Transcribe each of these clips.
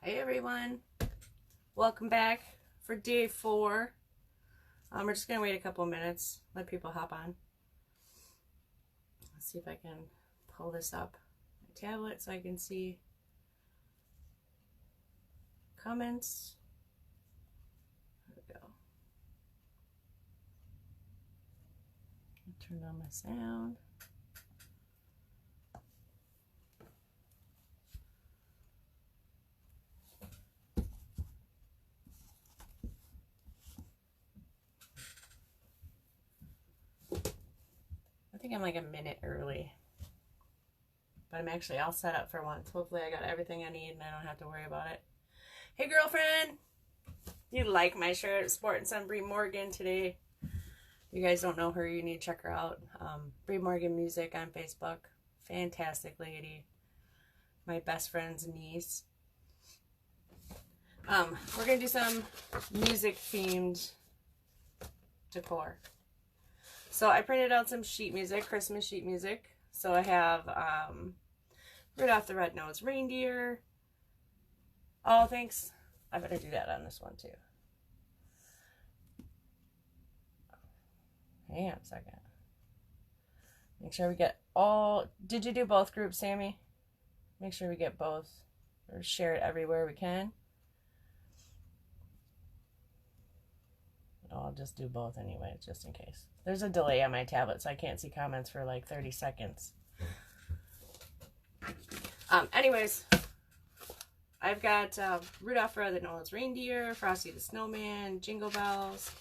Hey everyone, welcome back for day 4. We're just gonna wait a couple minutes, let people hop on. Let's see if I can pull this up my tablet so I can see comments. There we go. Turn on my sound. I think I'm like a minute early, but I'm actually all set up for once. Hopefully I got everything I need and I don't have to worry about it. Hey girlfriend, you like my shirt? Sporting some Brie Morgan today. You guys don't know her, you need to check her out. Brie Morgan Music on Facebook. Fantastic lady. My best friend's niece. We're gonna do some music themed decor. So I printed out some sheet music, Christmas sheet music. So I have Rudolph the Red-Nosed Reindeer. Oh, thanks. I better do that on this one too. Hang on a second. Make sure we get all... Did you do both groups, Sammy? Make sure we get both. Or share it everywhere we can. I'll just do both anyway, just in case. There's a delay on my tablet, so I can't see comments for like 30 seconds. Anyways, I've got Rudolph the Red-Nosed Reindeer, Frosty the Snowman, Jingle Bells,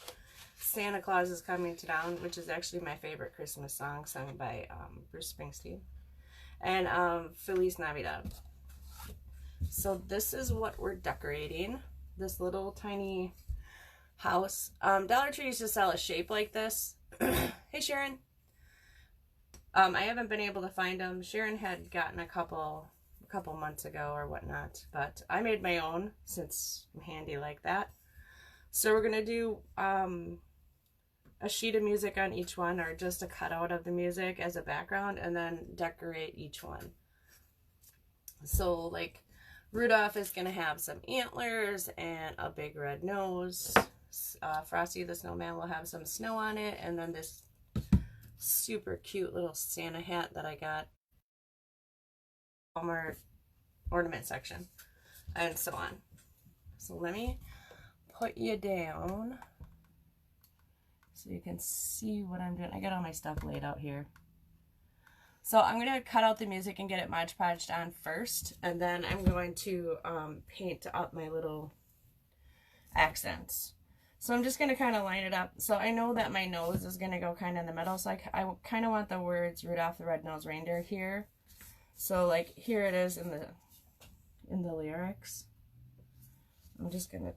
Santa Claus is Coming to Town, which is actually my favorite Christmas song, sung by Bruce Springsteen, and Feliz Navidad. So this is what we're decorating. This little tiny house. Dollar Tree used to sell a shape like this. Hey Sharon. I haven't been able to find them. Sharon had gotten a couple months ago or whatnot, but I made my own since I'm handy like that. So we're gonna do a sheet of music on each one, or just a cutout of the music as a background, and then decorate each one. So like Rudolph is gonna have some antlers and a big red nose. Frosty the Snowman will have some snow on it, and then this super cute little Santa hat that I got Walmart ornament section, and so on. So let me put you down so you can see what I'm doing. I got all my stuff laid out here. So I'm going to cut out the music and get it Mod Podged on first, and then I'm going to paint up my little accents. So I'm just going to kind of line it up. So I know that my nose is going to go kind of in the middle. So I kind of want the words Rudolph the Red-Nosed Reindeer here. So like here it is in the lyrics. I'm just going to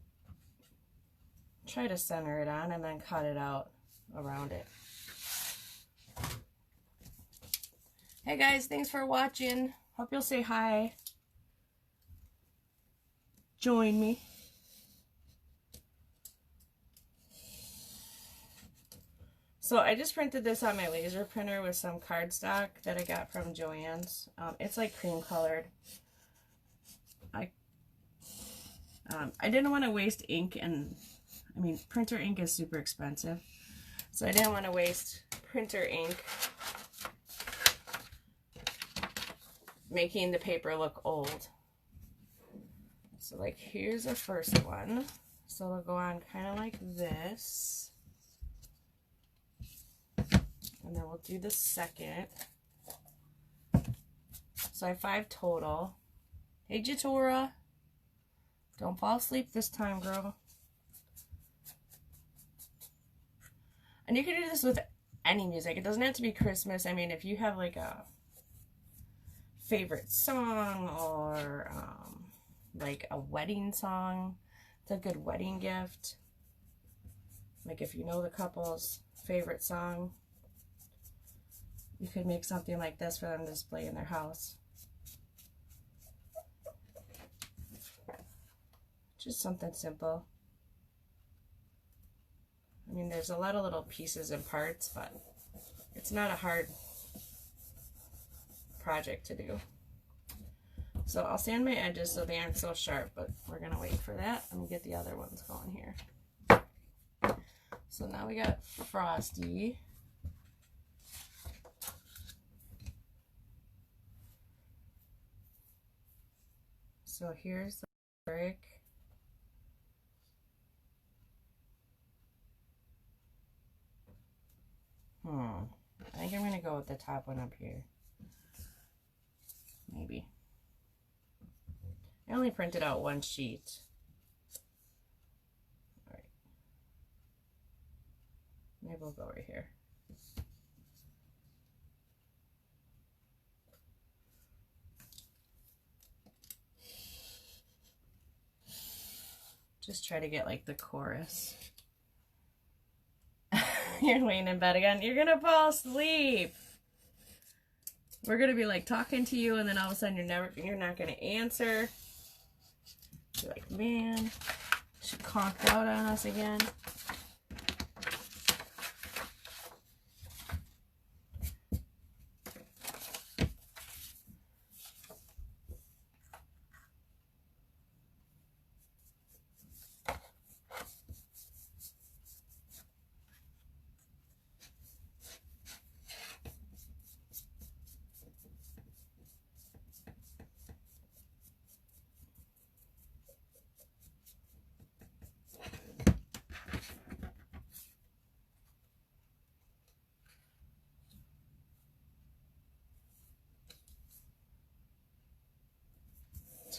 try to center it on and then cut it out around it. Hey guys, thanks for watching. Hope you'll say hi. Join me. So I just printed this on my laser printer with some cardstock that I got from Joann's. It's like cream colored. I didn't want to waste ink, and I mean printer ink is super expensive, so I didn't want to waste printer ink making the paper look old. So like here's the first one. So it'll go on kind of like this. And then we'll do the second. So I have 5 total. Hey Jatora. Don't fall asleep this time, girl. And you can do this with any music. It doesn't have to be Christmas. I mean, if you have like a favorite song or like a wedding song, it's a good wedding gift. Like if you know the couple's favorite song, you could make something like this for them to display in their house. Just something simple. I mean, there's a lot of little pieces and parts, but it's not a hard project to do. So I'll sand my edges so they aren't so sharp, but we're gonna wait for that. Let me get the other ones going here. So now we got Frosty. So here's the brick. I think I'm gonna go with the top one up here. Maybe. I only printed out one sheet. All right. Maybe we'll go right here. Just try to get like the chorus. You're laying in bed again. You're gonna fall asleep. We're gonna be like talking to you, and then all of a sudden you're not gonna answer. You're like, man, she conked out on us again.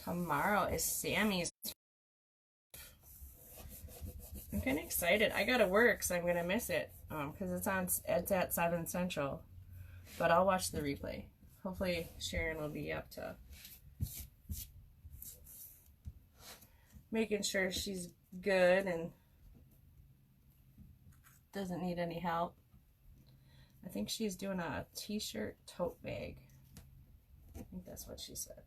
Tomorrow is Sammy's. I'm kind of excited. I gotta work, so I'm gonna miss it because it's at 7 Central. But I'll watch the replay. Hopefully Sharon will be up to making sure she's good and doesn't need any help. I think she's doing a t-shirt tote bag. I think that's what she said.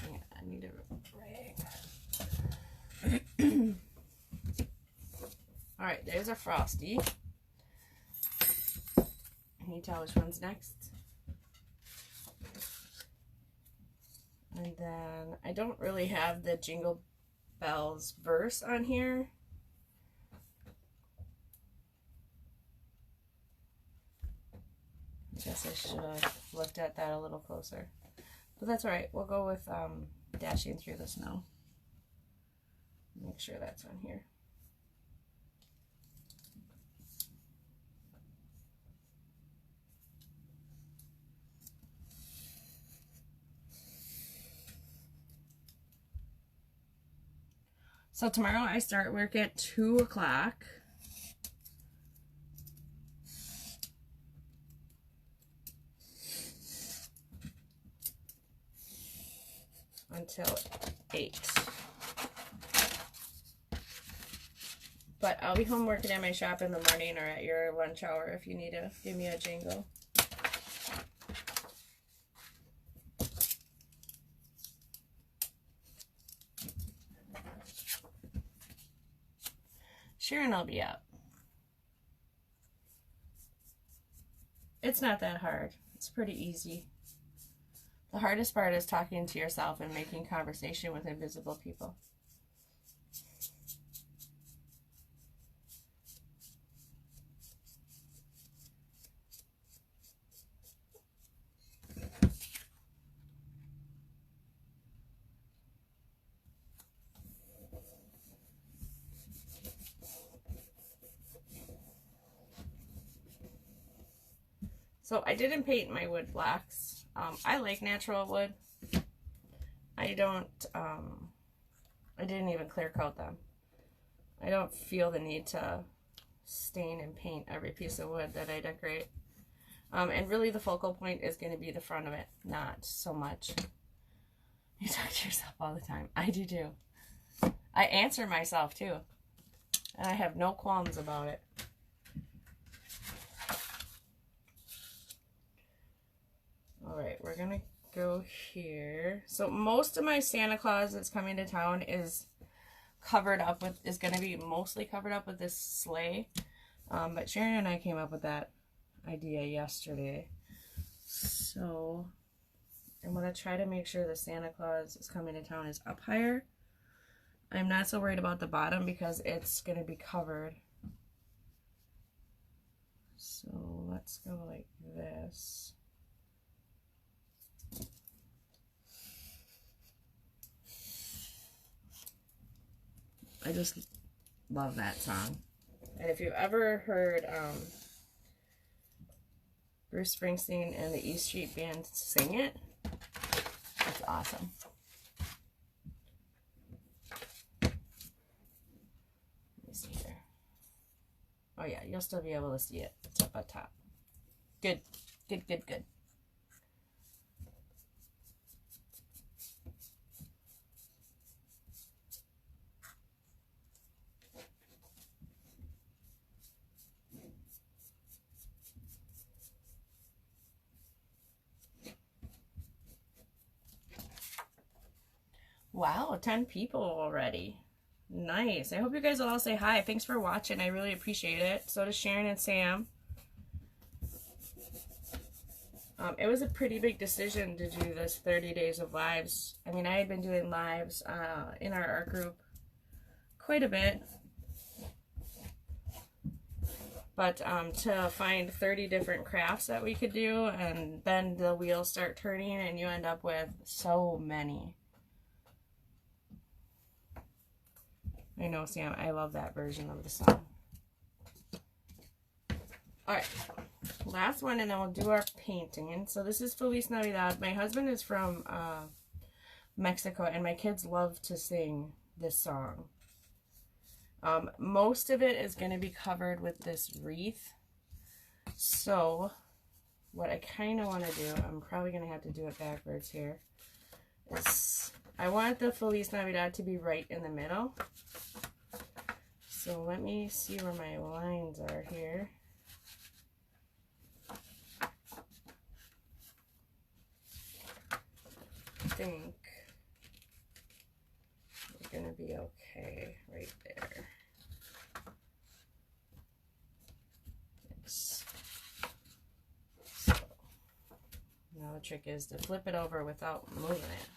Yeah, I need a rag. All right, there's a Frosty. Can you tell which one's next? And then I don't really have the Jingle Bells verse on here. I guess I should have looked at that a little closer. But that's all right. We'll go with Dashing Through the Snow. Make sure that's on here. So tomorrow I start work at 2 o'clock. Until 8. But I'll be home working at my shop in the morning or at your lunch hour if you need to give me a jingle. Sharon will be up. It's not that hard. It's pretty easy. The hardest part is talking to yourself and making conversation with invisible people. So I didn't paint my wood blocks. I like natural wood. I didn't even clear coat them. I don't feel the need to stain and paint every piece of wood that I decorate. And really the focal point is going to be the front of it, not so much. You talk to yourself all the time. I do too. I answer myself too. And I have no qualms about it. Alright, we're going to go here. So most of my Santa Claus that's coming to town is going to be mostly covered up with this sleigh. But Sharon and I came up with that idea yesterday. So I'm going to try to make sure the Santa Claus is coming to town is up higher. I'm not so worried about the bottom because it's going to be covered. So let's go like this. I just love that song. And if you've ever heard Bruce Springsteen and the E Street Band sing it, it's awesome. Let me see here. Oh yeah, you'll still be able to see it. It's up at top. Good, good, good, good. Wow, 10 people already. Nice. I hope you guys will all say hi. Thanks for watching. I really appreciate it. So does Sharon and Sam. It was a pretty big decision to do this 30 days of lives. I mean, I had been doing lives in our art group quite a bit. But to find 30 different crafts that we could do, and then the wheels start turning and you end up with so many. I know, Sam, I love that version of the song. Alright, last one and then we'll do our painting. So this is Feliz Navidad. My husband is from Mexico and my kids love to sing this song. Most of it is going to be covered with this wreath. So what I kind of want to do, I'm probably going to have to do it backwards here, is I want the Feliz Navidad to be right in the middle. So let me see where my lines are here. I think we're going to be okay right there. Yes. So now the trick is to flip it over without moving it.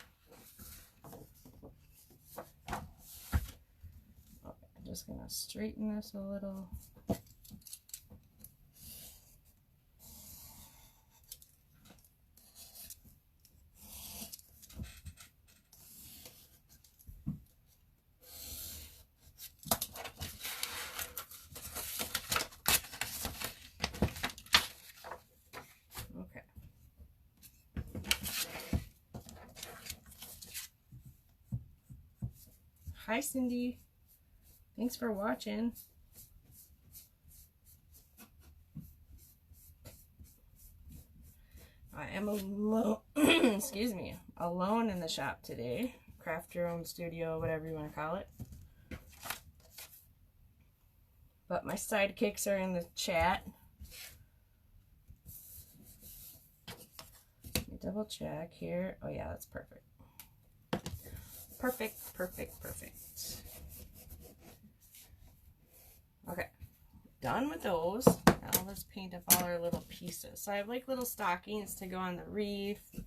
Just gonna straighten this a little. Okay. Hi, Cindy. Thanks for watching. I am alone, excuse me, alone in the shop today. Craft your own studio, whatever you want to call it. But my sidekicks are in the chat. Let me double check here. Oh yeah, that's perfect. Perfect, perfect, perfect. Okay, done with those. Now let's paint up all our little pieces. So I have like little stockings to go on the wreath,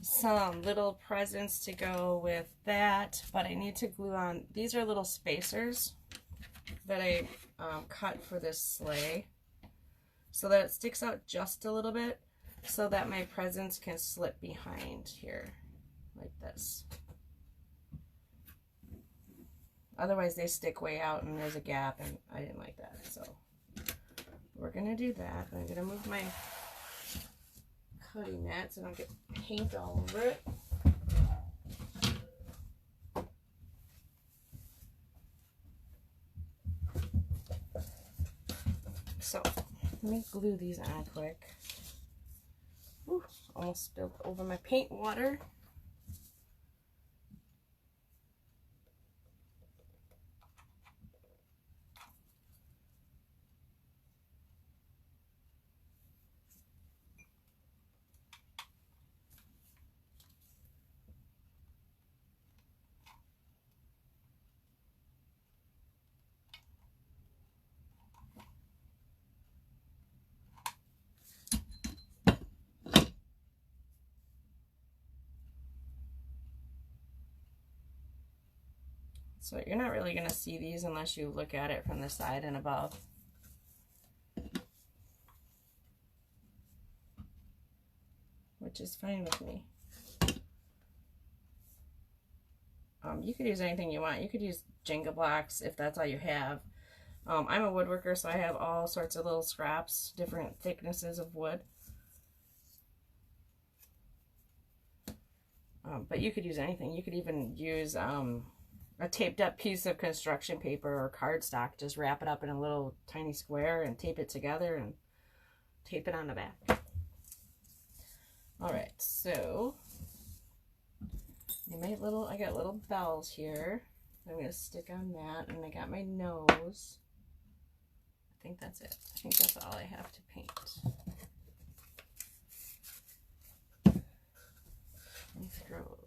some little presents to go with that, but I need to glue on. These are little spacers that I cut for this sleigh so that it sticks out just a little bit so that my presents can slip behind here like this. Otherwise they stick way out and there's a gap and I didn't like that. So we're going to do that. I'm going to move my cutting mat so I don't get paint all over it. So let me glue these on quick. Ooh, almost spilled over my paint water. So you're not really going to see these unless you look at it from the side and above. Which is fine with me. You could use anything you want. You could use Jenga blocks if that's all you have. I'm a woodworker, so I have all sorts of little scraps, different thicknesses of wood. But you could use anything. You could even use a taped up piece of construction paper or cardstock. Just wrap it up in a little tiny square and tape it together and tape it on the back. Alright, so I got little bells here. I'm going to stick on that, and I got my nose. I think that's it. I think that's all I have to paint. Let me throw.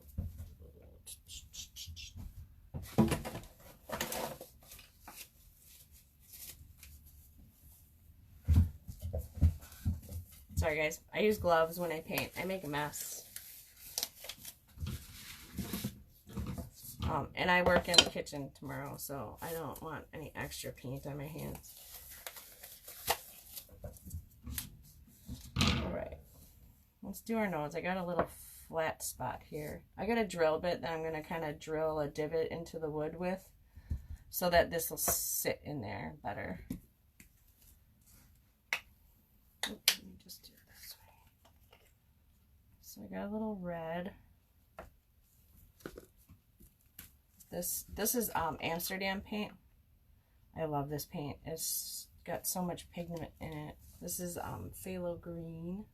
Sorry guys, I use gloves when I paint. I make a mess. And I work in the kitchen tomorrow, so I don't want any extra paint on my hands. Alright, let's do our nose. I got a little flat spot here. I got a drill bit that I'm going to kind of drill a divot into the wood with so that this will sit in there better. Oops, let me just do it this way. So I got a little red. This is Amsterdam paint. I love this paint. It's got so much pigment in it. This is phthalo green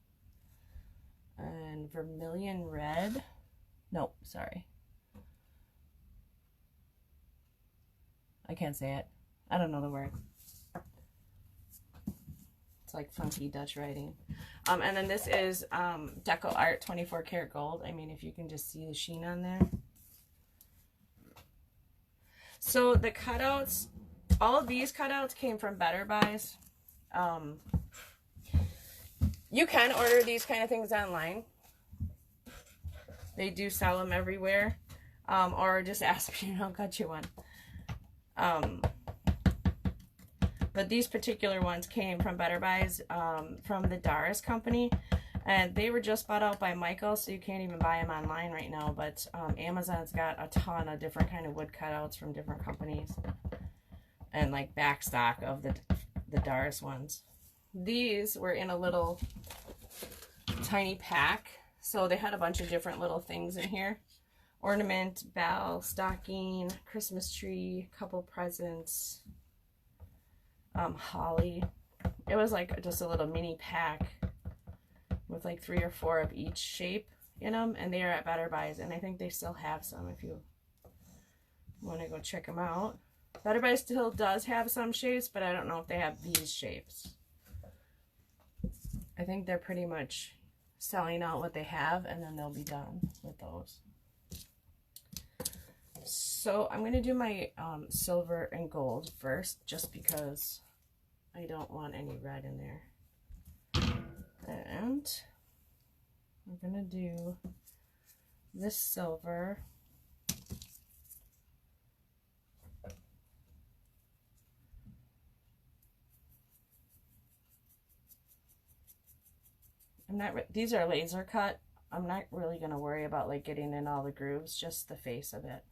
and vermilion red. Nope, sorry. I can't say it. I don't know the word. It's like funky Dutch writing. And then this is Decor Art 24 karat gold. I mean, if you can just see the sheen on there. So the cutouts, all of these cutouts came from Better Buys. You can order these kind of things online. They do sell them everywhere. Or just ask me and I'll cut you one. But these particular ones came from Better Buys, from the Doris company. And they were just bought out by Michael, so you can't even buy them online right now. But Amazon's got a ton of different kind of wood cutouts from different companies. And like back stock of the Doris ones. These were in a little tiny pack. So they had a bunch of different little things in here. Ornament, bell, stocking, Christmas tree, couple presents, holly. It was like just a little mini pack with like 3 or 4 of each shape in them, and they are at Better Buys, and I think they still have some if you want to go check them out. Better Buys still does have some shapes, but I don't know if they have these shapes. I think they're pretty much selling out what they have, and then they'll be done with those. So I'm going to do my silver and gold first, just because I don't want any red in there. And I'm going to do this silver. These are laser cut. I'm not really going to worry about like getting in all the grooves, just the face of it.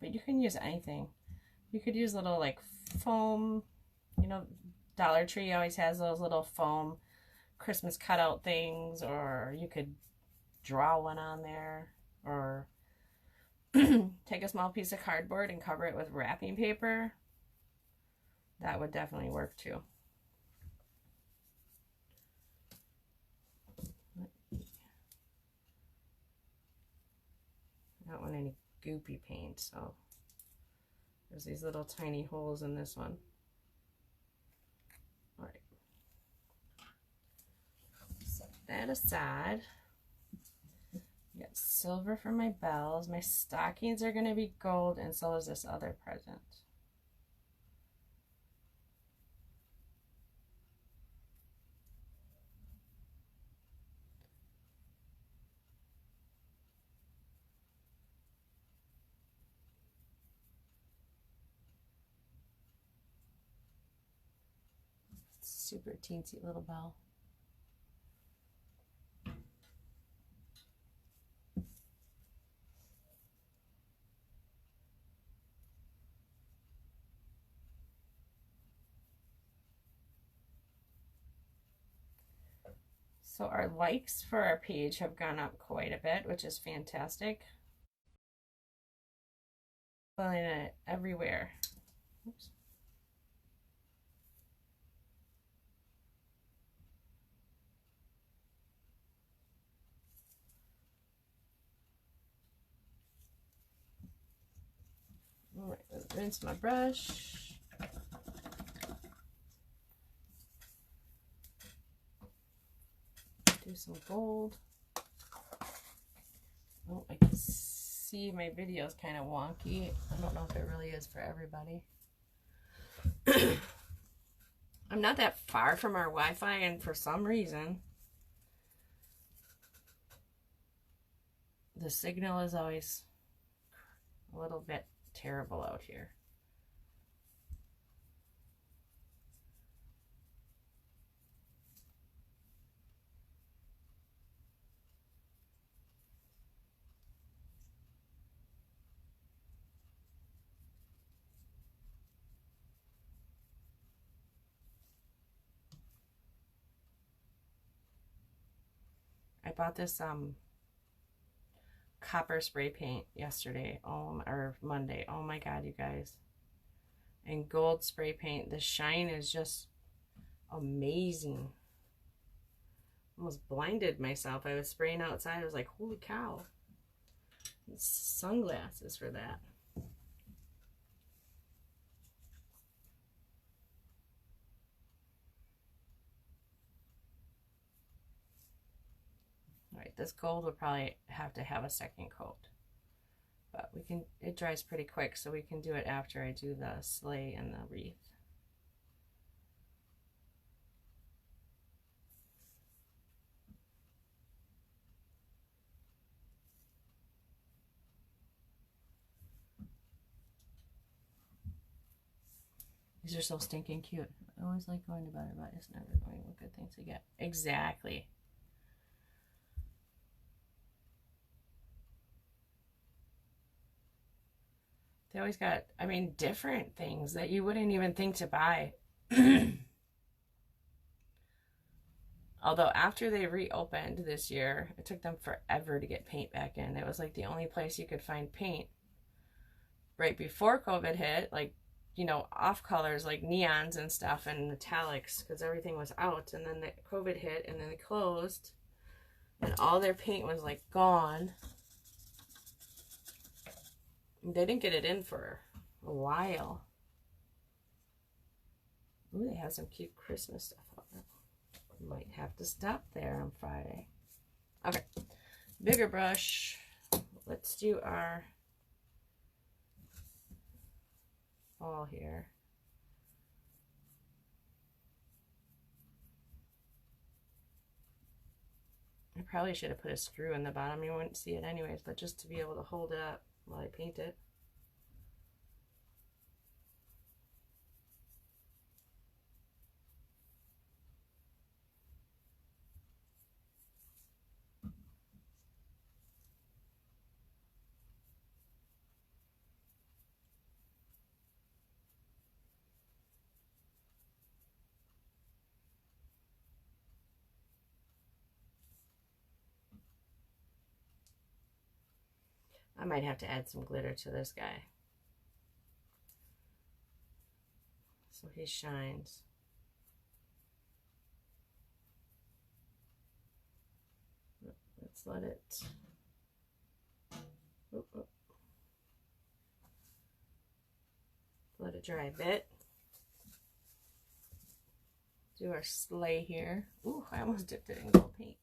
But you can use anything. You could use little like foam, you know, Dollar Tree always has those little foam Christmas cutout things, or you could draw one on there, or take a small piece of cardboard and cover it with wrapping paper. That would definitely work too. I don't want any goopy paint, so there's these little tiny holes in this one. All right. So that that aside. I got silver for my bells. My stockings are going to be gold, and so is this other present. Super teensy little bell. So our likes for our page have gone up quite a bit, which is fantastic. Following it everywhere. Oops. All right, rinse my brush. Do some gold. Oh, I can see my video is kind of wonky. I don't know if it really is for everybody. I'm not that far from our Wi-Fi, and for some reason the signal is always a little bit terrible out here. I bought this copper spray paint yesterday, or Monday. Oh my god, you guys. And gold spray paint. The shine is just amazing. Almost blinded myself. I was spraying outside. I was like, holy cow. Sunglasses for that. Alright, this gold will probably have to have a second coat. But we can, it dries pretty quick, so we can do it after I do the sleigh and the wreath. These are so stinking cute. I always like going to bed, but it's never going with good things to get. Exactly. They always got, I mean, different things that you wouldn't even think to buy. Although after they reopened this year, it took them forever to get paint back in. It was like the only place you could find paint right before COVID hit, like, you know, off colors like neons and stuff and metallics, because everything was out. And then the COVID hit, and then they closed, and all their paint was like gone. They didn't get it in for a while. Ooh, they have some cute Christmas stuff on it. Might have to stop there on Friday. Okay, bigger brush. Let's do our fall here. I probably should have put a screw in the bottom. You wouldn't see it anyways, but just to be able to hold it up while I paint it. I might have to add some glitter to this guy, so he shines. Let's let it, let it dry a bit. Do our sleigh here. Ooh, I almost dipped it in gold paint.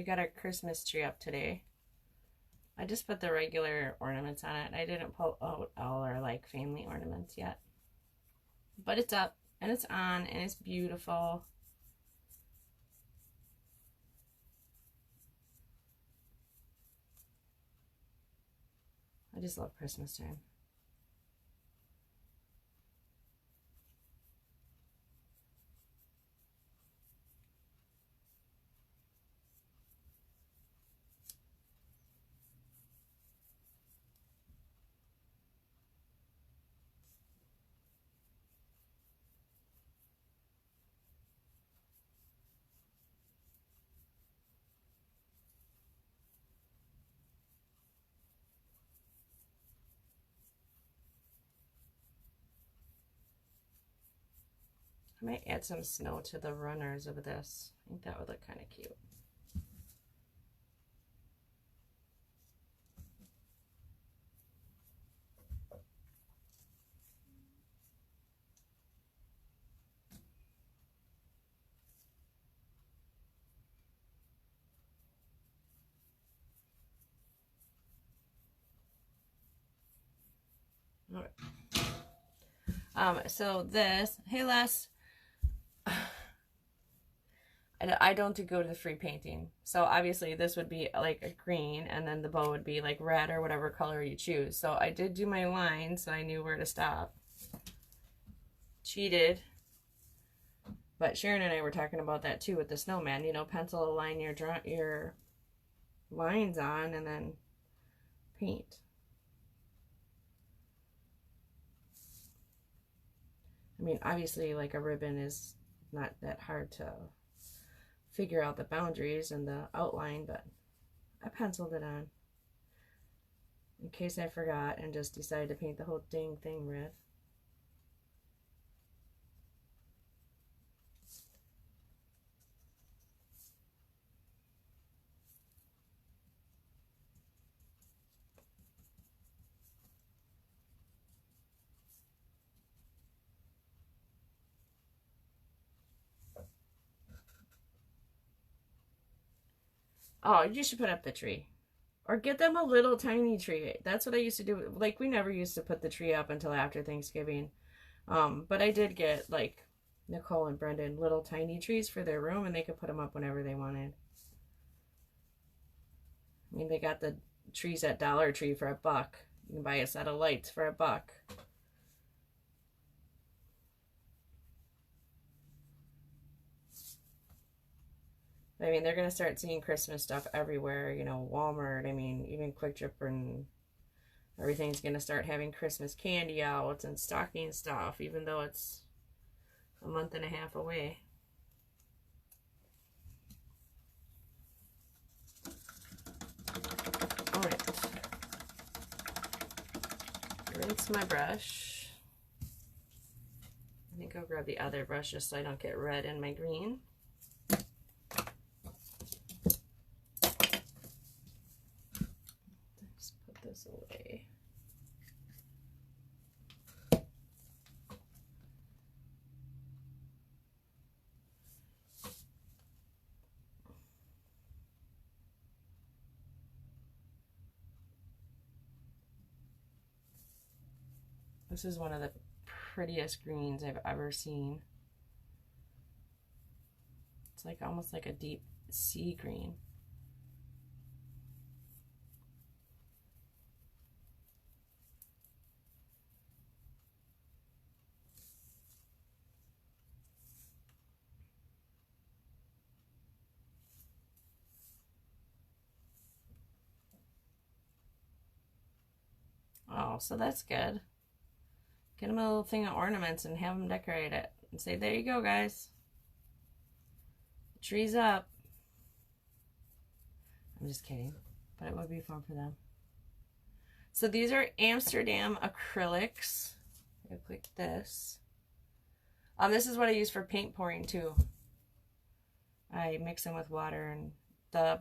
We got our Christmas tree up today. I just put the regular ornaments on it. I didn't pull out all our like family ornaments yet. But it's up and it's on and it's beautiful. I just love Christmas time. I might add some snow to the runners of this. I think that would look kind of cute. All right. So this, hey Les, I don't go to the free painting. So obviously this would be like a green and then the bow would be like red or whatever color you choose. So I did do my line so I knew where to stop. Cheated. But Sharon and I were talking about that too with the snowman. You know, pencil a line your lines on and then paint. I mean, obviously like a ribbon is not that hard to figure out the boundaries and the outline, but I penciled it on in case I forgot and just decided to paint the whole dang thing red. Oh, you should put up the tree. Or get them a little tiny tree. That's what I used to do. Like, we never used to put the tree up until after Thanksgiving. But I did get, like, Nicole and Brendan little tiny trees for their room, and they could put them up whenever they wanted. I mean, they got the trees at Dollar Tree for $1. You can buy a set of lights for $1. I mean, they're going to start seeing Christmas stuff everywhere, you know, Walmart, I mean, even Quick Trip and everything's going to start having Christmas candy out and stocking stuff, even though it's a month and a half away. All right. Rinse my brush. I think I'll grab the other brush just so I don't get red in my green. This away. This is one of the prettiest greens I've ever seen. It's like almost like a deep sea green. Oh, so that's good. Get them a little thing of ornaments and have them decorate it. And say, there you go, guys. The tree's up. I'm just kidding. But it would be fun for them. So these are Amsterdam acrylics. I'm going to click this. This is what I use for paint pouring too. I mix them with water and the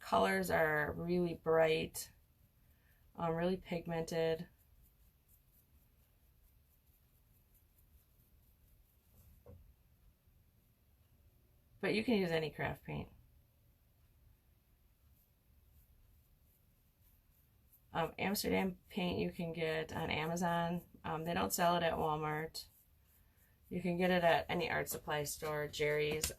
colors are really bright. Really pigmented. But you can use any craft paint. Amsterdam paint you can get on Amazon. They don't sell it at Walmart. You can get it at any art supply store. Jerry's,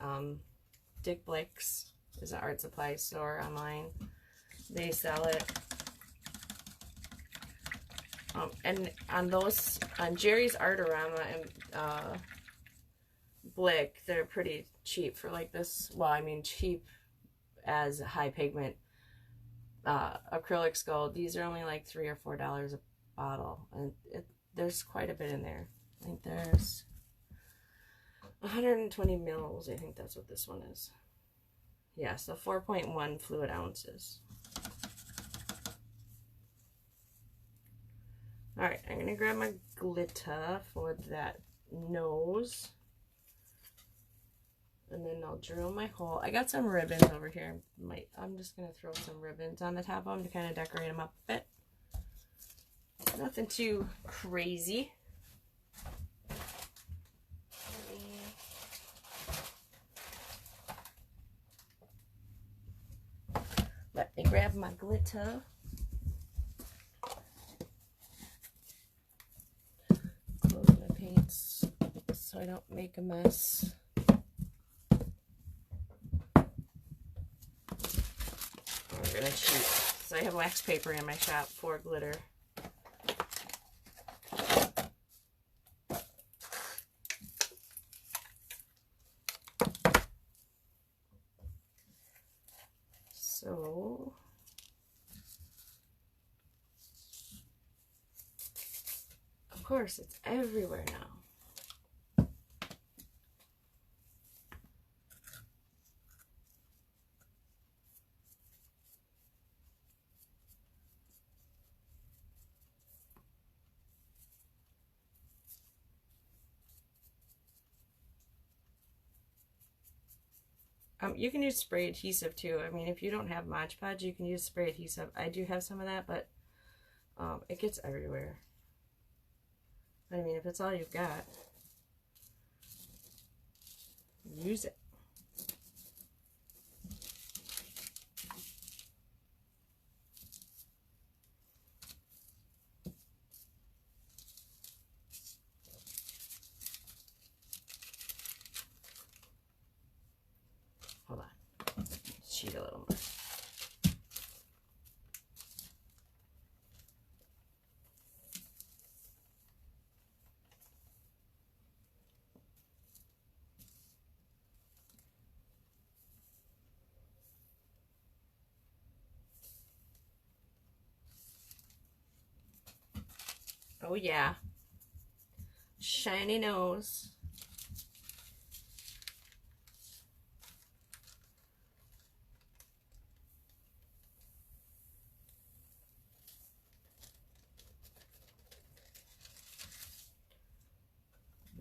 Dick Blick's is an art supply store online. They sell it. And on Jerry's Artorama and Blick, they're pretty cheap for like this. Well, I mean cheap as high pigment acrylics go. These are only like $3 or $4 a bottle, and there's quite a bit in there. I think there's 120 mils. I think that's what this one is. Yeah, so 4.1 fluid ounces. Alright, I'm going to grab my glitter for that nose. And then I'll drill my hole. I got some ribbons over here. I'm just going to throw some ribbons on the top of them to kind of decorate them up a bit. Nothing too crazy. Let me grab my glitter. Close my paints so I don't make a mess. I'm gonna cheat. So I have wax paper in my shop for glitter. So of course it's everywhere now. You can use spray adhesive too. I mean, if you don't have Mod Podge, you can use spray adhesive. I do have some of that, but it gets everywhere. I mean, if it's all you've got, use it. Hold on. Cheat a little more. Oh yeah. Shiny nose.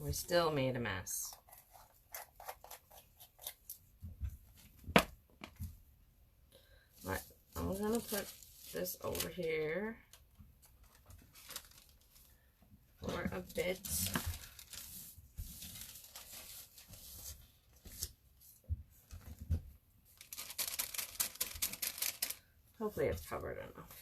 We still made a mess. Alright, I'm gonna put this over here for a bit. Hopefully it's covered enough.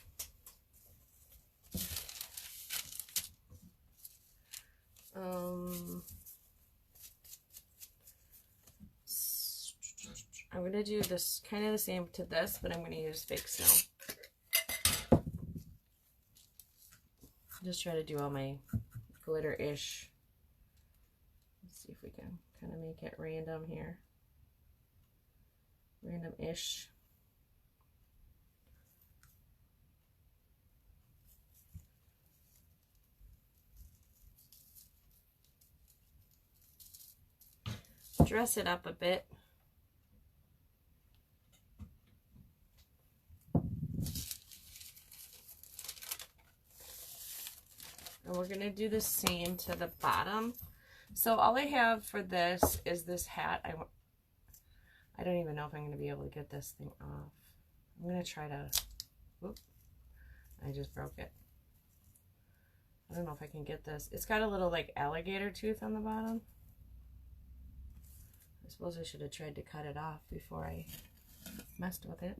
I'm going to do this kind of the same to this, but I'm going to use fake snow. Just try to do all my glitter-ish. Let's see if we can kind of make it random here. Random-ish. Dress it up a bit. And we're going to do the same to the bottom. So all I have for this is this hat. I don't even know if I'm going to be able to get this thing off. I'm going to try to... Whoop. I just broke it. I don't know if I can get this. It's got a little like alligator tooth on the bottom. I suppose I should have tried to cut it off before I messed with it.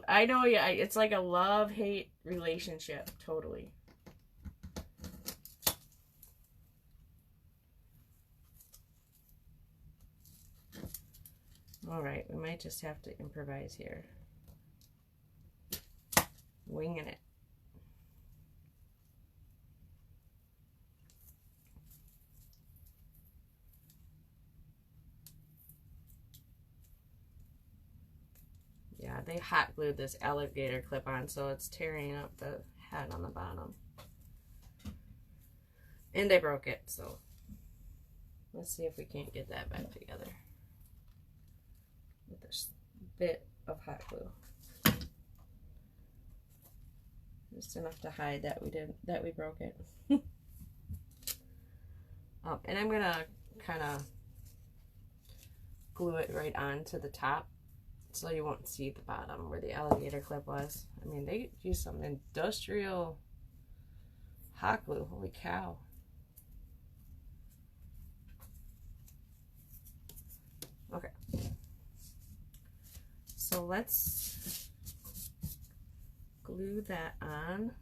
I know, yeah, it's like a love-hate relationship, totally. All right, we might just have to improvise here. Winging it. Yeah, they hot glued this alligator clip on, so it's tearing up the head on the bottom. And I broke it, so let's see if we can't get that back together with this bit of hot glue. Just enough to hide that we broke it. And I'm gonna kind of glue it right onto the top, so you won't see the bottom where the alligator clip was. I mean, they use some industrial hot glue. Holy cow. Okay. So let's glue that on.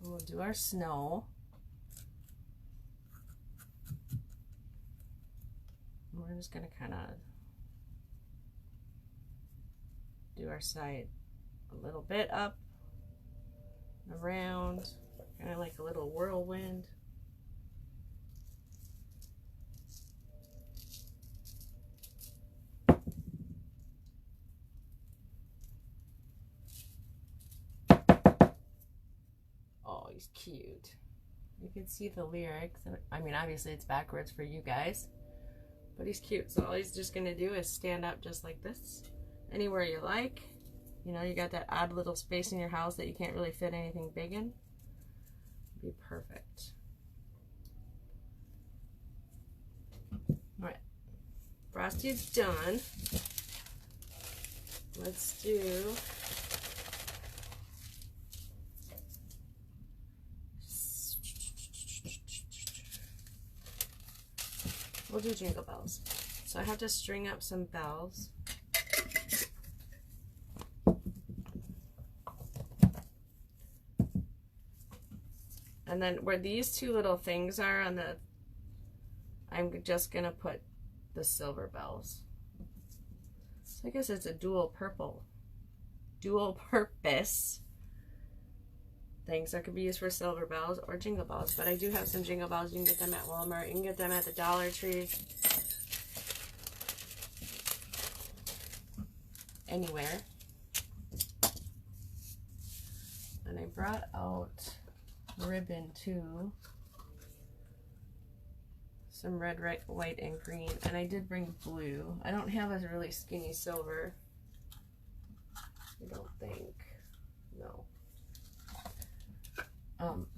We'll do our snow. We're just going to kind of do our side a little bit up, around, kind of like a little whirlwind. Oh, he's cute. You can see the lyrics. I mean, obviously it's backwards for you guys, but he's cute. So all he's just gonna do is stand up just like this, anywhere you like. You know, you got that odd little space in your house that you can't really fit anything big in. Be perfect. All right, Frosty's done. Let's do we'll do jingle bells. So I have to string up some bells. And then where these two little things are on the, I'm just gonna put the silver bells. So I guess it's a dual purpose things that could be used for silver bells or jingle bells. But I do have some jingle bells. You can get them at Walmart. You can get them at the Dollar Tree. Anywhere. And I brought out ribbon too. Some red, white, and green. And I did bring blue. I don't have a really skinny silver. I don't think. No.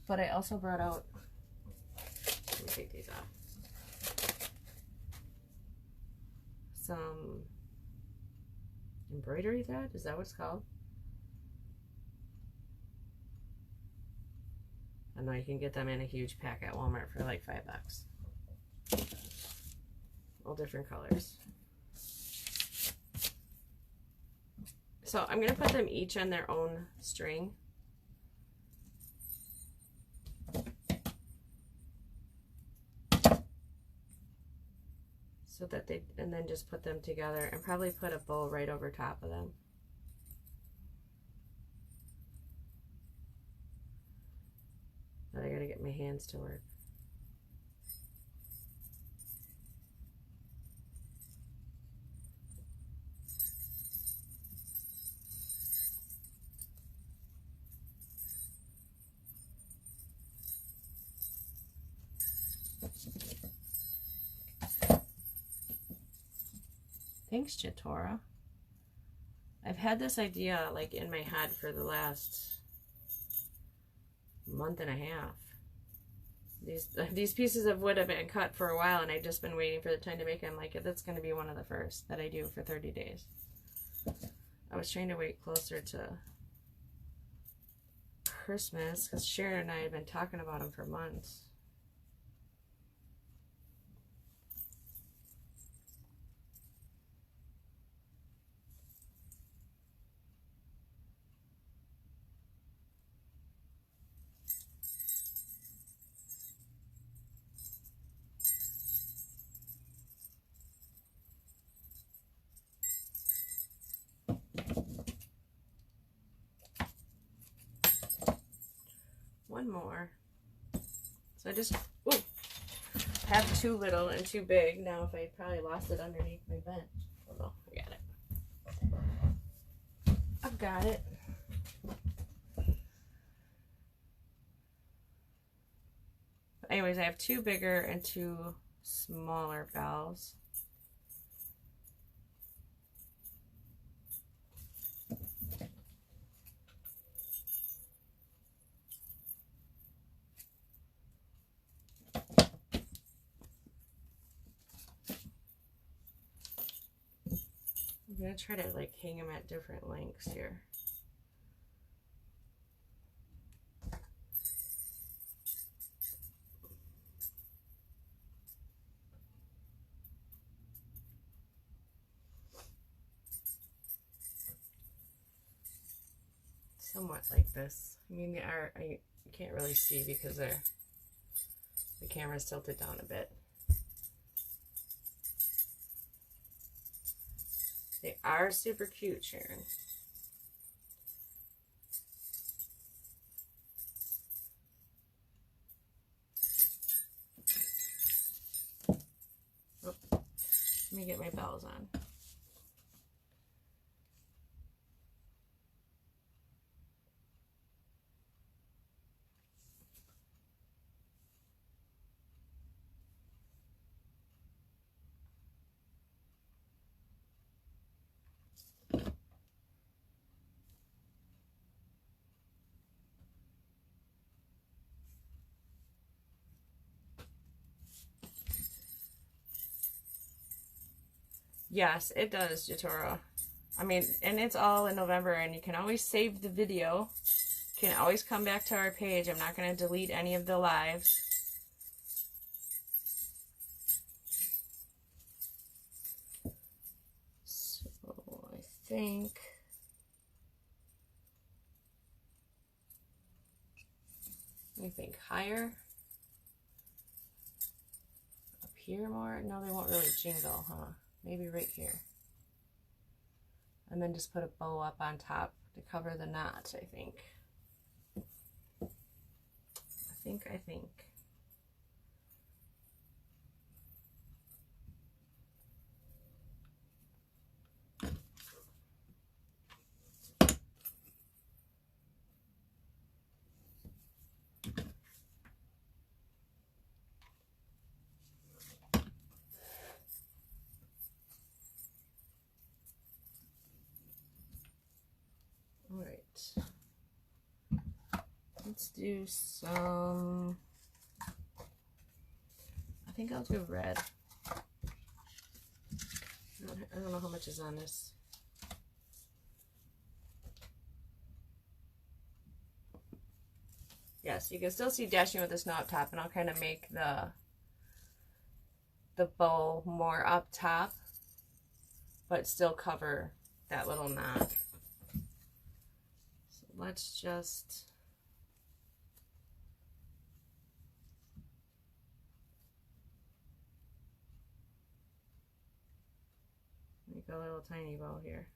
But I also brought out, let me take these off, some embroidery thread. Is that what it's called? I know you can get them in a huge pack at Walmart for like $5. All different colors. So I'm gonna put them each on their own string. So that they, and then just put them together and probably put a bow right over top of them. But I gotta get my hands to work. Thanks, Jatora. I've had this idea like in my head for the last month and a half. These pieces of wood have been cut for a while, and I've just been waiting for the time to make them. Like, that's going to be one of the first that I do for 30 days. I was trying to wait closer to Christmas because Sharon and I have been talking about them for months. One more. So I just have too little and too big. Now if I probably lost it underneath my bench. Oh no, I got it. I've got it. Anyways, I have 2 bigger and 2 smaller bells. I'm going to try to like hang them at different lengths here. Somewhat like this. I mean, I can't really see because the camera's tilted down a bit. They are super cute, Sharon. Oh, let me get my bells on. Yes, it does, Jatora. I mean, and it's all in November, and you can always save the video. You can always come back to our page. I'm not going to delete any of the lives. So, I think... Let me think. Higher? Up here more? No, they won't really jingle, huh? Maybe right here. And then just put a bow up on top to cover the knot, I think. I think. All right. Let's do some, I think I'll do red. I don't know how much is on this. Yes, you can still see Dashing with the Snow up top, and I'll kind of make the bow more up top, but still cover that little knot. So let's just... make a little tiny bow here.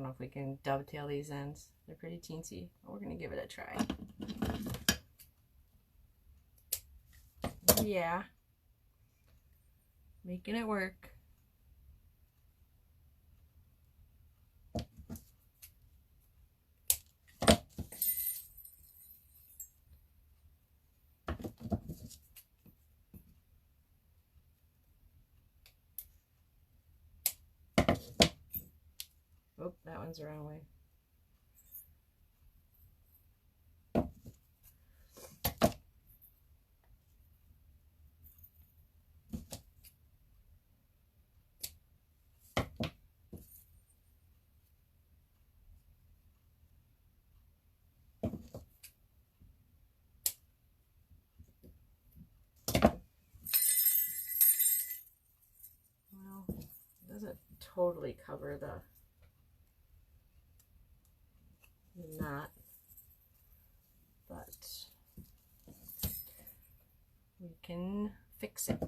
know if we can dovetail these ends. They're pretty teensy, but we're gonna give it a try. Yeah, making it work. Oh, that one's the wrong way. Well, it doesn't totally cover the knot, but we can fix it.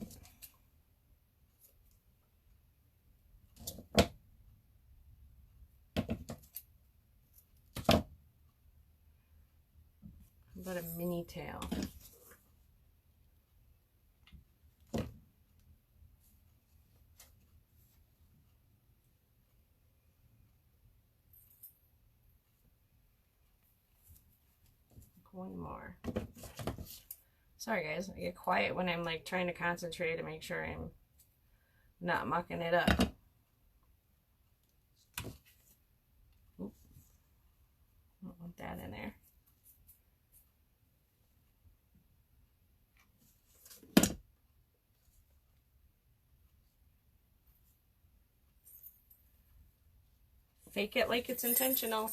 How about a mini tail? One more. Sorry guys, I get quiet when I'm like trying to concentrate to make sure I'm not mucking it up. Oop. Don't want that in there. Fake it like it's intentional.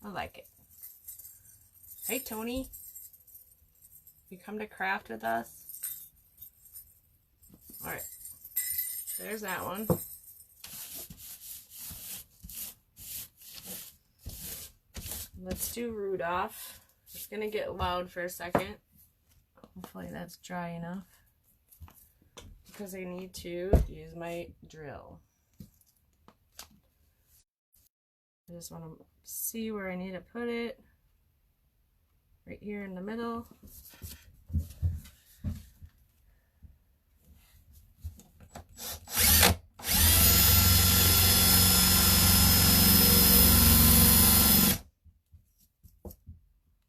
I like it. Hey Tony, you come to craft with us? All right, there's that one. Let's do Rudolph. It's gonna get loud for a second. Hopefully that's dry enough because I need to use my drill. I just want to see where I need to put it. Right here in the middle.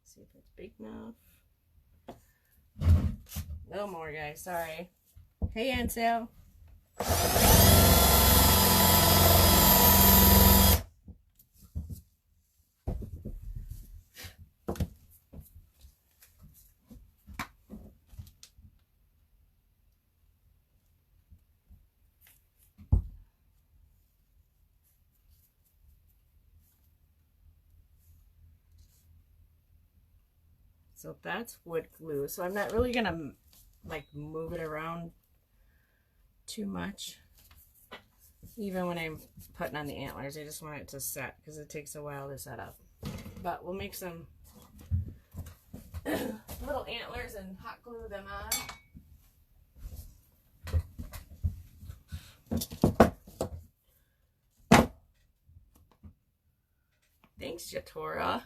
See if it's big enough. No more, guys. Sorry. Hey, Ansel. So that's wood glue. So I'm not really gonna like move it around too much. Even when I'm putting on the antlers, I just want it to set because it takes a while to set up. But we'll make some little antlers and hot glue them on. Thanks, Jatora.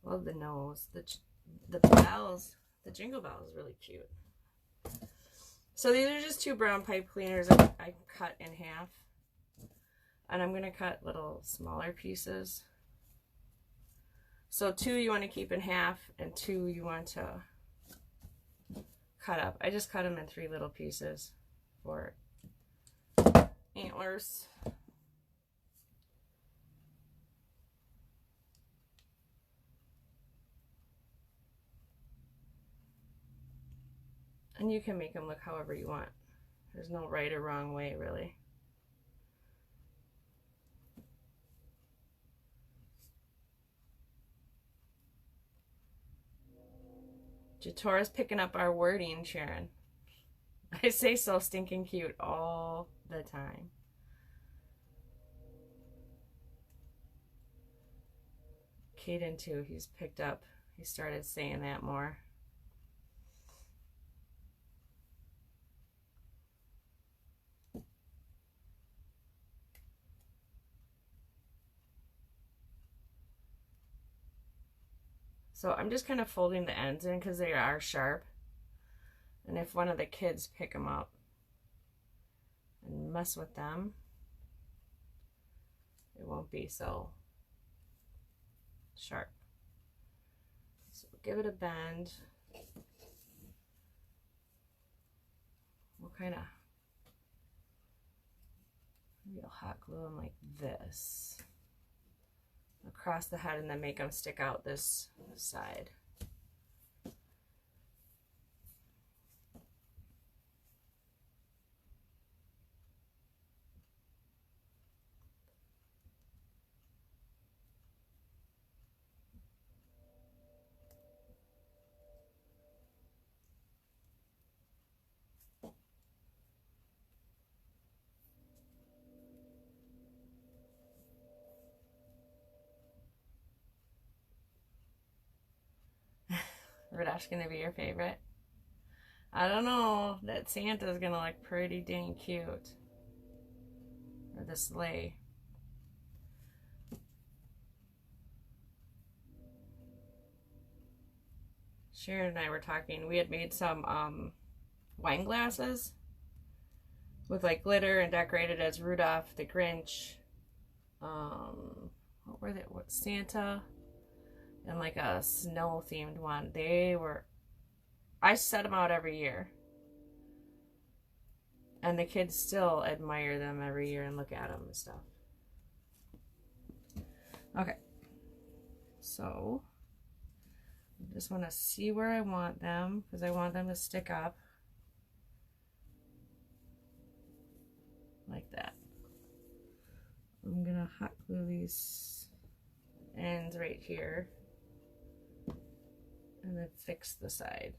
Love the nose. The bells, the jingle bell is really cute. So these are just 2 brown pipe cleaners I cut in half. And I'm going to cut little smaller pieces. So 2 you want to keep in half and 2 you want to cut up. I just cut them in 3 little pieces for antlers. And you can make them look however you want. There's no right or wrong way, really. Jatora's picking up our wording, Sharon. I say so stinking cute all the time. Caden too, he's picked up. He started saying that more. So I'm just kind of folding the ends in because they are sharp. And if one of the kids pick them up and mess with them, it won't be so sharp. So give it a bend. We'll kind of, maybe I'll hot glue them like this across the head and then make them stick out this side. Rudolph's gonna be your favorite. I don't know, that Santa's gonna look pretty dang cute. Or the sleigh. Sharon and I were talking, we had made some wine glasses with like glitter and decorated as Rudolph, the Grinch, what were they, what, Santa, and like a snow themed one. They were, I set them out every year and the kids still admire them every year and look at them and stuff. Okay, so I just want to see where I want them because I want them to stick up like that. I'm gonna hot glue these ends right here and then fix the side.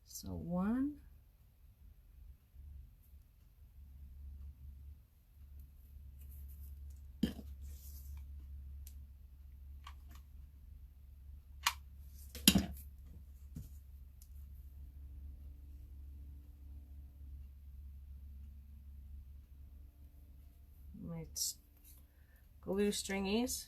So one, my glue stringies.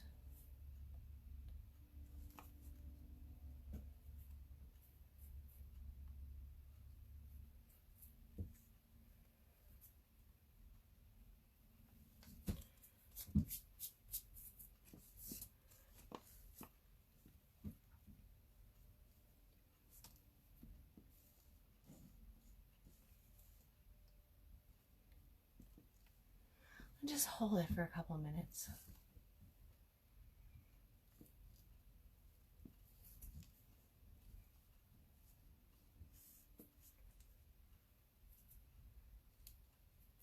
Just hold it for a couple of minutes.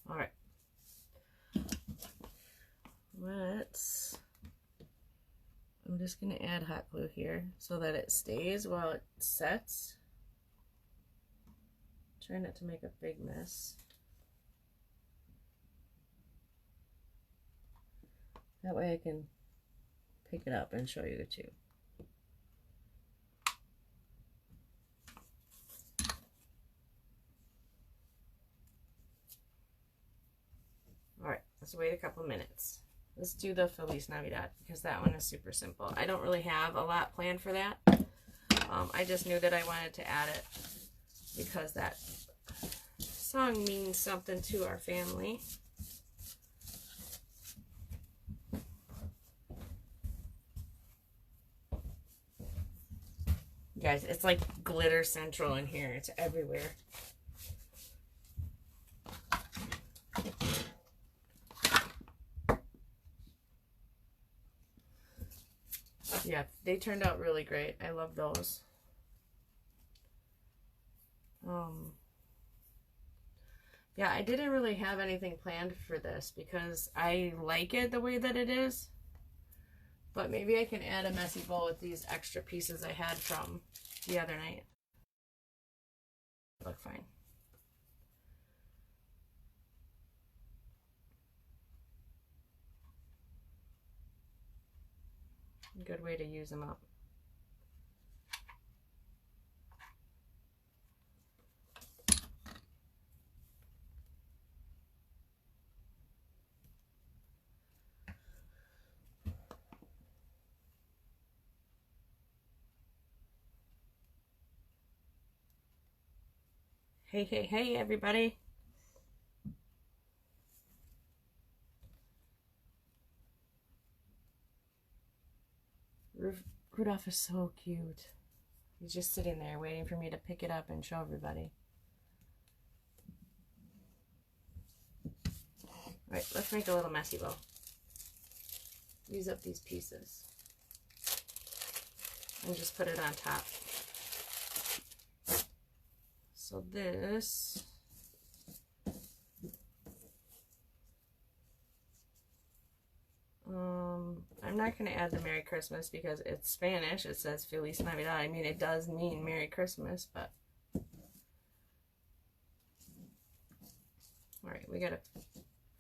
All right. I'm just going to add hot glue here so that it stays while it sets. Try not to make a big mess. That way I can pick it up and show you too. All right, let's wait a couple minutes. Let's do the Feliz Navidad because that one is super simple. I don't really have a lot planned for that. I just knew that I wanted to add it because that song means something to our family. Guys, it's like glitter central in here. It's everywhere. Yeah, they turned out really great. I love those. Yeah, I didn't really have anything planned for this because I like it the way that it is. But maybe I can add a messy bowl with these extra pieces I had from the other night. Look fine. Good way to use them up. Hey, hey, hey, everybody. Rudolph is so cute. He's just sitting there waiting for me to pick it up and show everybody. Alright, let's make a little messy bow. Use up these pieces. And just put it on top. So this... I'm not going to add the Merry Christmas because it's Spanish. It says Feliz Navidad. I mean, it does mean Merry Christmas, but... Alright, we got a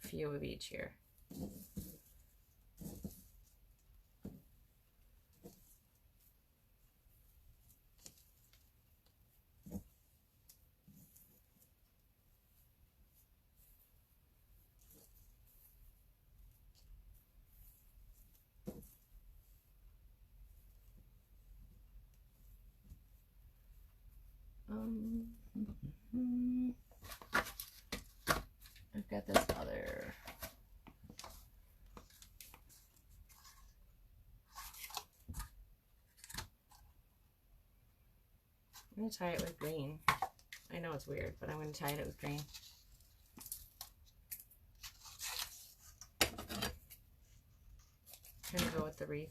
few of each here. I've got this other. I'm going to tie it with green. I know it's weird, but I'm going to tie it with green. I'm going to go with the wreath.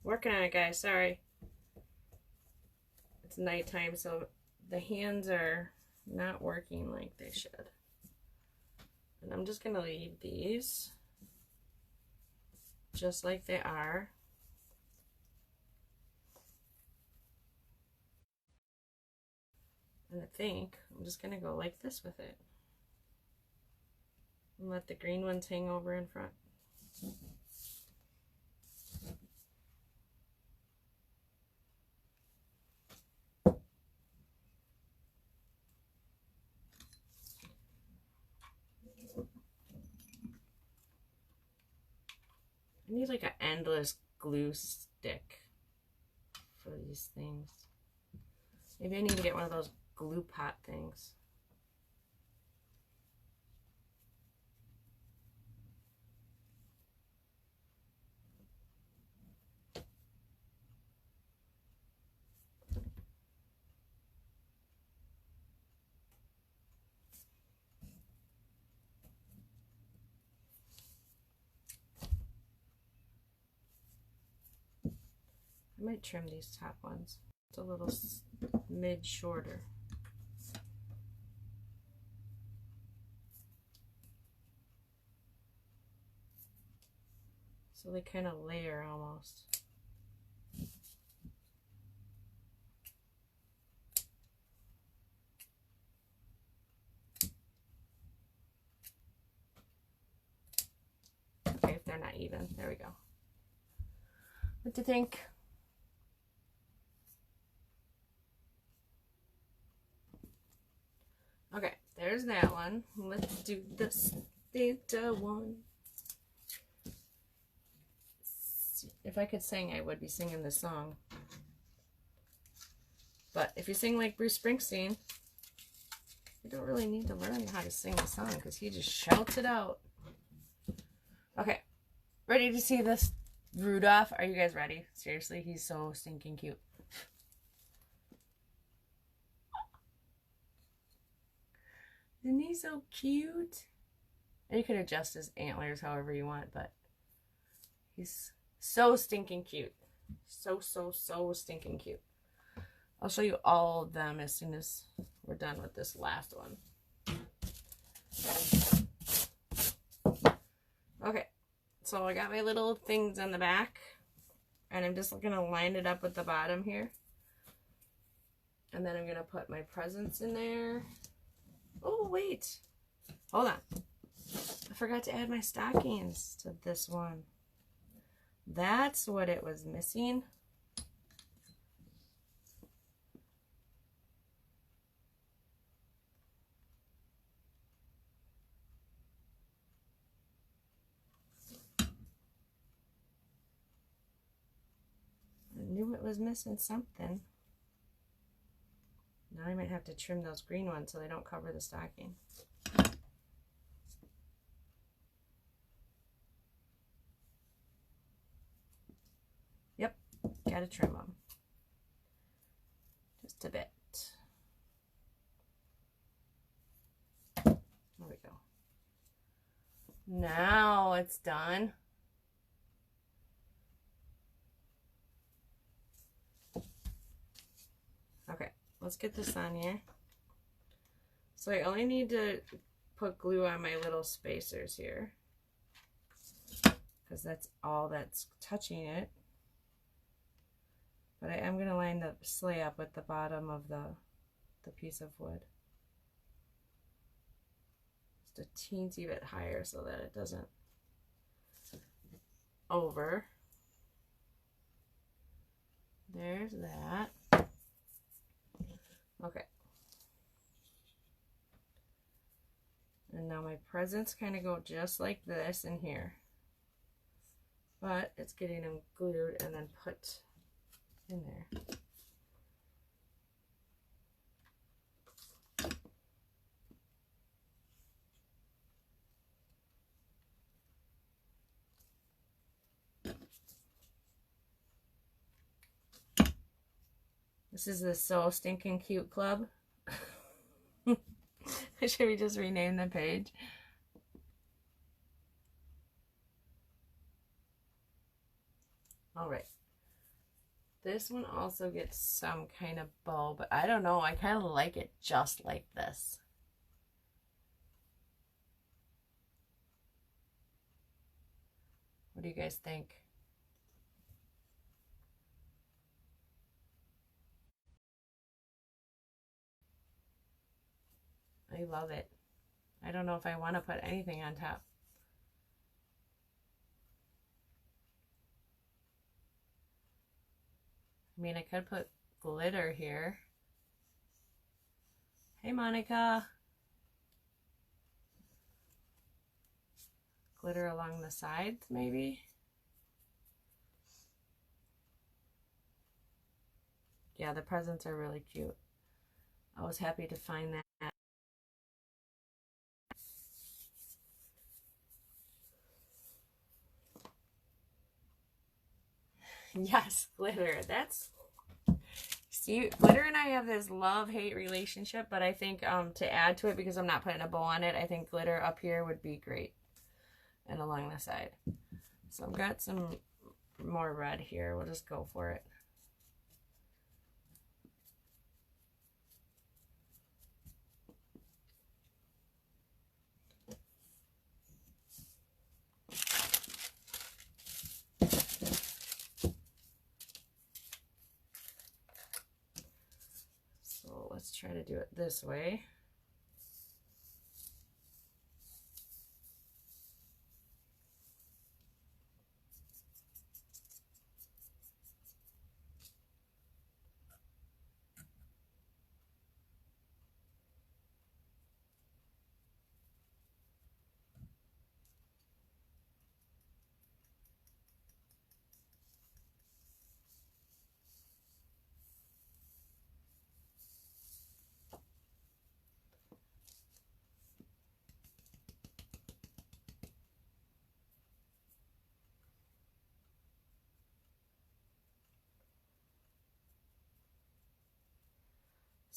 Working on it, guys. Sorry. It's nighttime, so the hands are not working like they should. And I'm just going to leave these just like they are. And I think I'm just going to go like this with it. And let the green ones hang over in front. I need like an endless glue stick for these things. Maybe I need to get one of those glue pot things. I might trim these top ones. It's a little mid shorter. So they kind of layer almost. Okay, if they're not even, there we go. What do you think? Okay, there's that one. Let's do the Santa one. If I could sing, I would be singing this song. But if you sing like Bruce Springsteen, you don't really need to learn how to sing a song because he just shouts it out. Okay, ready to see this Rudolph? Are you guys ready? Seriously, he's so stinking cute. Isn't he so cute? And you can adjust his antlers however you want, but he's so stinking cute. So stinking cute. I'll show you all of them as soon as we're done with this last one. Okay, so I got my little things on the back, and I'm just going to line it up with the bottom here. And then I'm going to put my presents in there. Oh, wait. Hold on. I forgot to add my stockings to this one. That's what it was missing. I knew it was missing something. Now I might have to trim those green ones so they don't cover the stocking. Yep, gotta trim them. Just a bit. There we go. Now it's done. Okay, let's get this on here. So I only need to put glue on my little spacers here, because that's all that's touching it. But I am going to line the sleigh up with the bottom of the piece of wood. Just a teensy bit higher so that it doesn't over. There's that. Okay. And now my presents kind of go just like this in here. But it's getting them glued and then put in there. This is the So Stinking Cute Club. Should we just rename the page? All right. This one also gets some kind of bow, but I don't know. I kind of like it just like this. What do you guys think? I love it. I don't know if I want to put anything on top. I mean, I could put glitter here. Hey, Monica. Glitter along the sides, maybe? Yeah, the presents are really cute. I was happy to find that. Yes, glitter. That's... See, glitter and I have this love-hate relationship, but I think to add to it, because I'm not putting a bow on it, I think glitter up here would be great. And along the side. So I've got some more red here. We'll just go for it. So let's try to do it this way.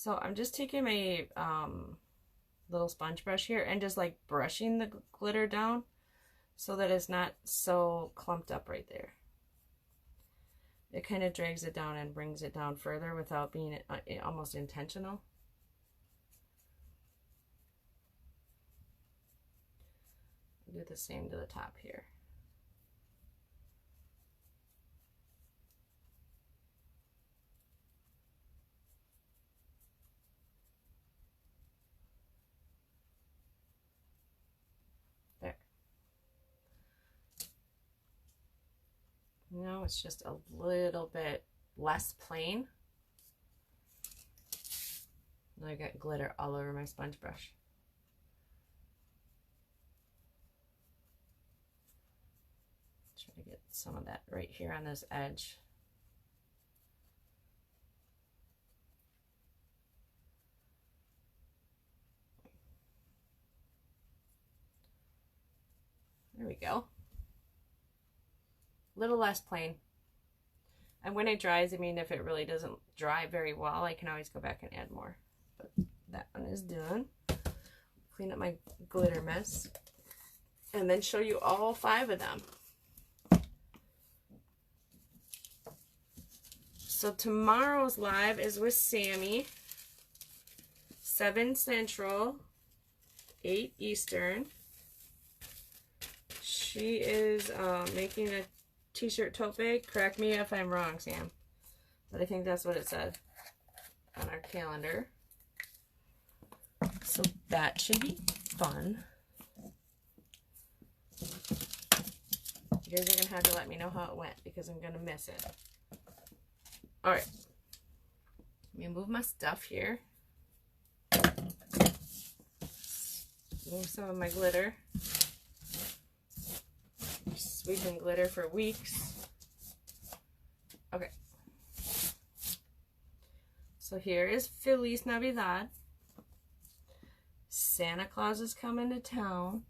So I'm just taking my little sponge brush here and just like brushing the glitter down so that it's not so clumped up right there. It kind of drags it down and brings it down further without being almost intentional. Do the same to the top here. There. Now it's just a little bit less plain. Now I got glitter all over my sponge brush. Try to get some of that right here on this edge. There we go. A little less plain. And when it dries, I mean, if it really doesn't dry very well, I can always go back and add more. But that one is done. Clean up my glitter mess. And then show you all 5 of them. So tomorrow's live is with Sammy. 7 Central, 8 Eastern. She is making a t-shirt tote bag. Correct me if I'm wrong, Sam. But I think that's what it said on our calendar. So that should be fun. You guys are going to have to let me know how it went because I'm going to miss it. Alright. Let me move my stuff here. Move some of my glitter. Sweeping glitter for weeks. Okay. So here is Feliz Navidad. Santa Claus is coming to town.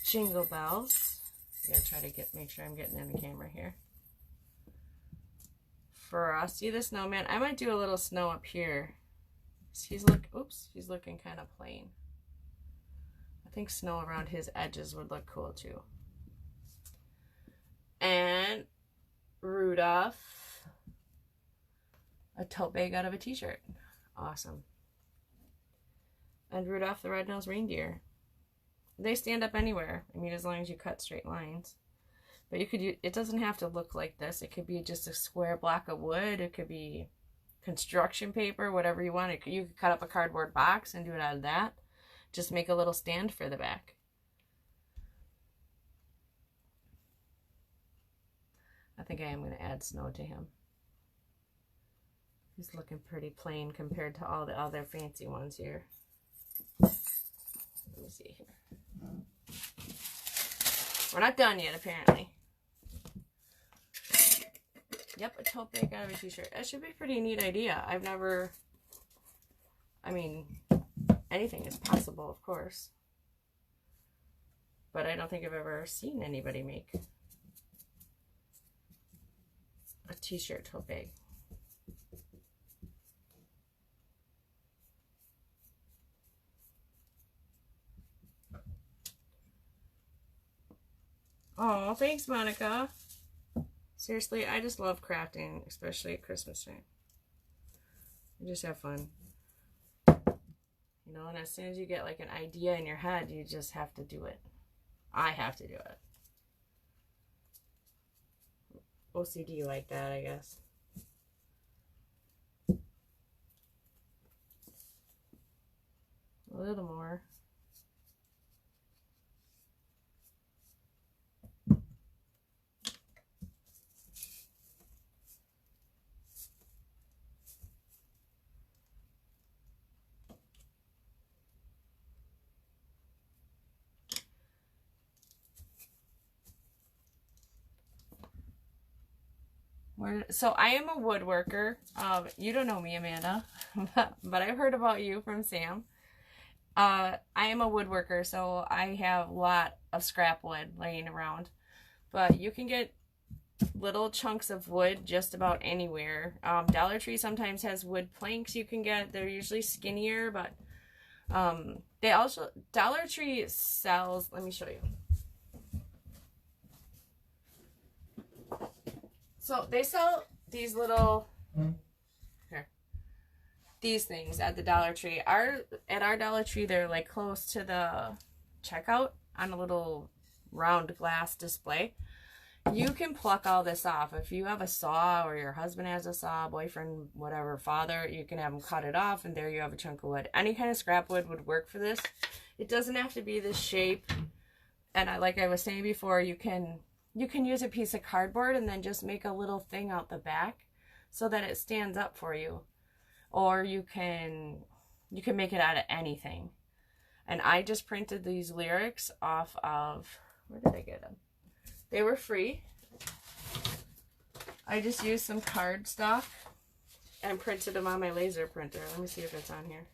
Jingle bells. I gotta try to make sure I'm getting in the camera here. Frosty the Snowman. I might do a little snow up here. He's looking kind of plain. I think snow around his edges would look cool too. And Rudolph, a tote bag out of a t-shirt. Awesome. And Rudolph the Red-Nosed Reindeer. They stand up anywhere. I mean, as long as you cut straight lines. But you could use, it doesn't have to look like this. It could be just a square block of wood. It could be construction paper, whatever you want. You could cut up a cardboard box and do it out of that. Just make a little stand for the back. I think I am going to add snow to him. He's looking pretty plain compared to all the other fancy ones here. Let me see here. We're not done yet, apparently. Yep, a tote bag out of a t-shirt. That should be a pretty neat idea. I've never... I mean, anything is possible, of course. But I don't think I've ever seen anybody make a t-shirt tote bag. Oh, thanks, Monica. Seriously, I just love crafting, especially at Christmas time. You just have fun. You know, and as soon as you get like an idea in your head, you just have to do it. I have to do it. OCD like that, I guess. A little more. So I am a woodworker. You don't know me, Amanda, but I've heard about you from Sam. I am a woodworker, so I have a lot of scrap wood laying around. But you can get little chunks of wood just about anywhere. Dollar Tree sometimes has wood planks you can get. They're usually skinnier, but they also, Dollar Tree sells, let me show you. So they sell these little, here, these things at the Dollar Tree. At our Dollar Tree, they're like close to the checkout on a little round glass display. You can pluck all this off. If you have a saw, or your husband has a saw, boyfriend, whatever, father, you can have them cut it off, and there you have a chunk of wood. Any kind of scrap wood would work for this. It doesn't have to be this shape. And like I was saying before, you can use a piece of cardboard and then just make a little thing out the back so that it stands up for you. Or you can make it out of anything. And I just printed these lyrics off of, where did I get them? They were free. I just used some cardstock and printed them on my laser printer. Let me see if it's on here.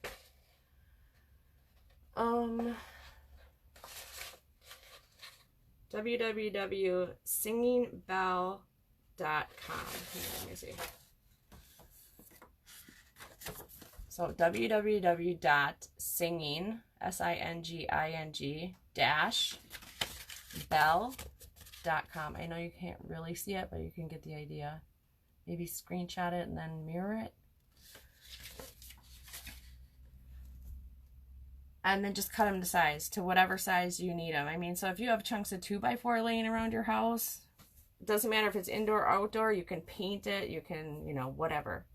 www.singingbell.com. Let me see. So www.singing, S-I-N-G-I-N-G -bell.com. I know you can't really see it, but you can get the idea. Maybe screenshot it and then mirror it. And then just cut them to size, to whatever size you need them. I mean, so if you have chunks of 2x4 laying around your house, it doesn't matter if it's indoor or outdoor, you can paint it, you can, you know, whatever.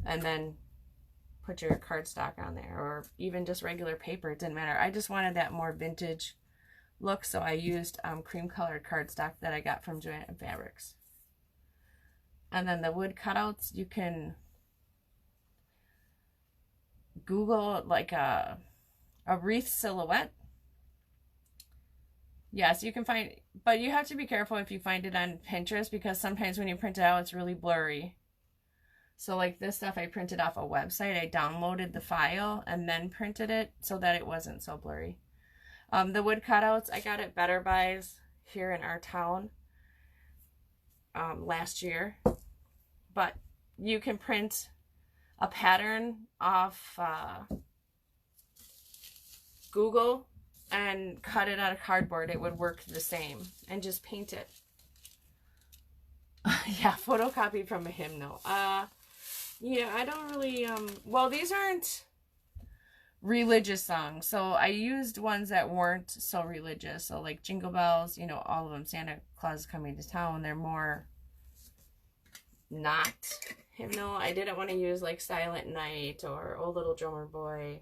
And then put your cardstock on there, or even just regular paper, it didn't matter. I just wanted that more vintage look, so I used cream colored cardstock that I got from Joanna Fabrics. And then the wood cutouts, you can Google like a wreath silhouette. Yes, you can find, but you have to be careful if you find it on Pinterest, because sometimes when you print it out, it's really blurry. So like this stuff I printed off a website. I downloaded the file and then printed it so that it wasn't so blurry. The wood cutouts, I got at Better Buys here in our town last year. But you can print a pattern off Google and cut it out of cardboard. It would work the same, and just paint it. Yeah, photocopied from a hymnal. Yeah, I don't really, well, these aren't religious songs, so I used ones that weren't so religious. So like Jingle Bells, you know, all of them, Santa Claus is Coming to Town, they're more not hymnal. I didn't want to use like Silent Night or Oh Little Drummer Boy,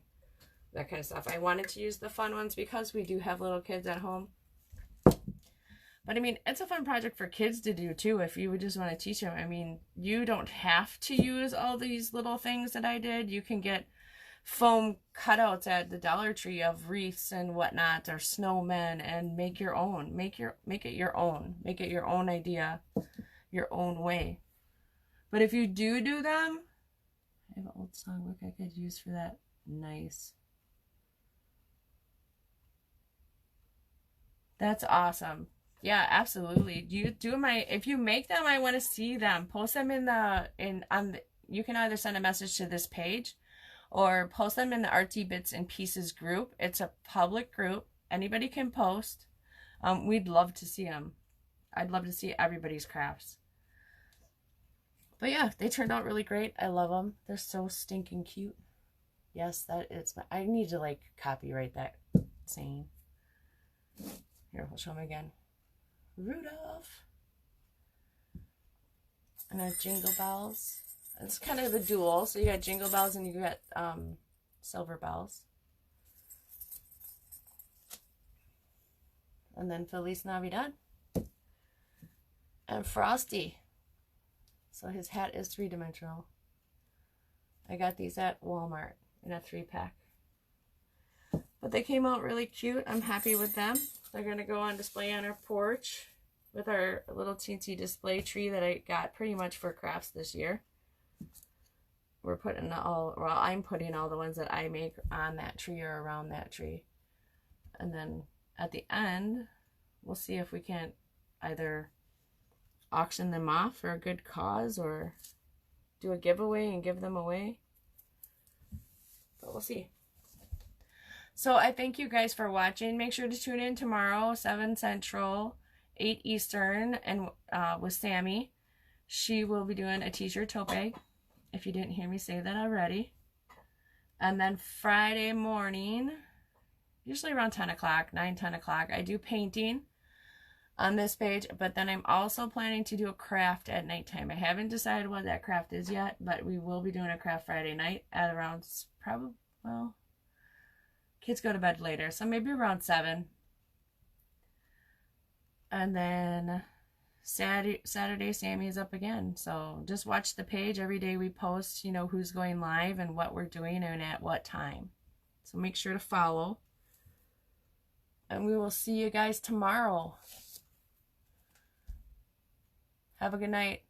that kind of stuff. I wanted to use the fun ones because we do have little kids at home. But I mean, it's a fun project for kids to do too, if you would just want to teach them. I mean, you don't have to use all these little things that I did. You can get foam cutouts at the Dollar Tree of wreaths and whatnot, or snowmen, and make your own. Make it your own. Make it your own idea, your own way. But if you do them, I have an old songbook I could use for that. Nice. That's awesome. Yeah, absolutely. If you make them, I want to see them. Post them you can either send a message to this page or post them in the artsy.bits.n.pieces group. It's a public group. Anybody can post. We'd love to see them. I'd love to see everybody's crafts. But yeah, they turned out really great. I love them. They're so stinking cute. Yes, I need to like copyright that saying. Here, we'll show them again. Rudolph. And our Jingle Bells. It's kind of a dual. So you got Jingle Bells and you got Silver Bells. And then Feliz Navidad. And Frosty. So his hat is 3-dimensional. I got these at Walmart in a 3-pack. But they came out really cute. I'm happy with them. They're going to go on display on our porch with our little teensy display tree that I got pretty much for crafts this year. I'm putting all the ones that I make on that tree or around that tree. And then at the end, we'll see if we can't either auction them off for a good cause or do a giveaway and give them away. But we'll see. So I thank you guys for watching. Make sure to tune in tomorrow, 7 Central, 8 Eastern, and with Sammy. She will be doing a t-shirt tote bag, if you didn't hear me say that already. And then Friday morning, usually around 10 o'clock, 9, 10 o'clock, I do painting on this page. But then I'm also planning to do a craft at nighttime. I haven't decided what that craft is yet, but we will be doing a craft Friday night at around, probably, well, kids go to bed later, so maybe around 7. And then Saturday, Sammy is up again. So just watch the page. Every day we post, you know, who's going live and what we're doing and at what time. So make sure to follow. And we will see you guys tomorrow. Have a good night.